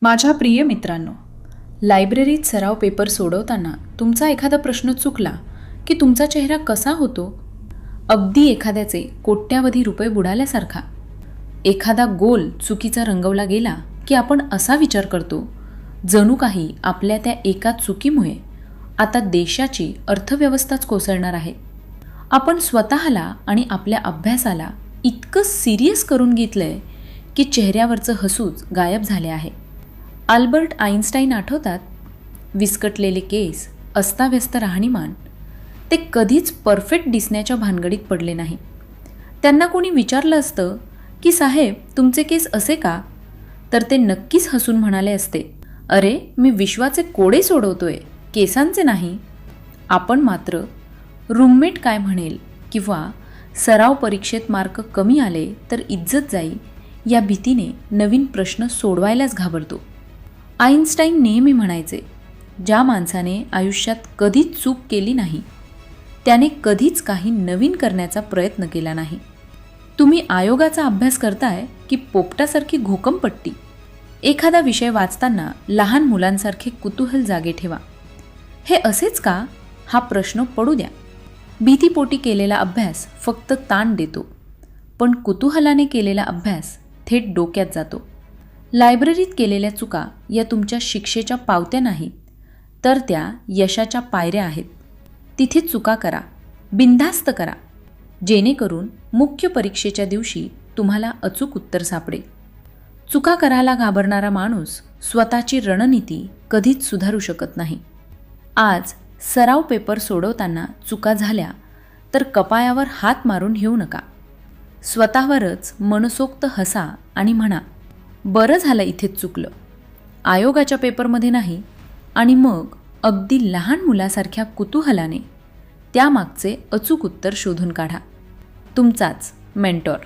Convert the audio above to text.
माझ्या प्रिय मित्रांनो, लायब्ररीत सराव पेपर सोडवताना तुमचा एखादा प्रश्न चुकला की तुमचा चेहरा कसा होतो? अगदी एखाद्याचे कोट्यावधी रुपये बुडाल्यासारखा. एखादा गोल चुकीचा रंगवला गेला की आपण असा विचार करतो, जणू काही आपल्या त्या एका चुकीमुळे आता देशाची अर्थव्यवस्थाच कोसळणार आहे. आपण स्वतःला आणि आपल्या अभ्यासाला इतकं सिरियस करून घेतलंय की चेहऱ्यावरचं हसूच गायब झाले आहे. अल्बर्ट आइन्स्टाईन आठवतात? विस्कटलेले केस, अस्ताव्यस्त राहणीमान. ते कधीच परफेक्ट दिसण्याच्या भानगडीत पडले नाही. त्यांना कोणी विचारलं असतं की साहेब तुमचे केस असे का? तर ते नक्कीच हसून म्हणाले असते, अरे मी विश्वाचे कोडे सोडवतोय, केसांचे नाही. आपण मात्र रूममेट काय म्हणेल किंवा सराव परीक्षेत मार्क कमी आले तर इज्जत जाईल या भीतीने नवीन प्रश्न सोडवायलाच घाबरतो. आइन्स्टाईन नेहमी म्हणायचे, ज्या माणसाने आयुष्यात कधीच चूक केली नाही त्याने कधीच काही नवीन करण्याचा प्रयत्न केला नाही. तुम्ही आयोगाचा अभ्यास करताय की पोपटासारखी घोकमपट्टी? एखादा विषय वाचताना लहान मुलांसारखे कुतूहल जागे ठेवा. हे असेच का? हा प्रश्न पडू द्या. भीतीपोटी केलेला अभ्यास फक्त ताण देतो, पण कुतूहलाने केलेला अभ्यास थेट डोक्यात जातो. लायब्ररीत केलेल्या चुका या तुमच्या शिक्षेच्या पावत्या नाहीत, तर त्या यशाच्या पायऱ्या आहेत. तिथे चुका करा, बिनधास्त करा, जेणेकरून मुख्य परीक्षेच्या दिवशी तुम्हाला अचूक उत्तर सापडेल. चुका करायला घाबरणारा माणूस स्वतःची रणनीती कधीच सुधारू शकत नाही. आज सराव पेपर सोडवताना चुका झाल्या तर कपाळावर हात मारून घेऊ नका. स्वतःवरच मनसोक्त हसा आणि म्हणा, बरं झालं इथेच चुकलं, आयोगाच्या पेपरमध्ये नाही. आणि मग अगदी लहान मुलासारख्या कुतूहलाने त्यामागचे अचूक उत्तर शोधून काढा. तुमचाच मेंटॉर.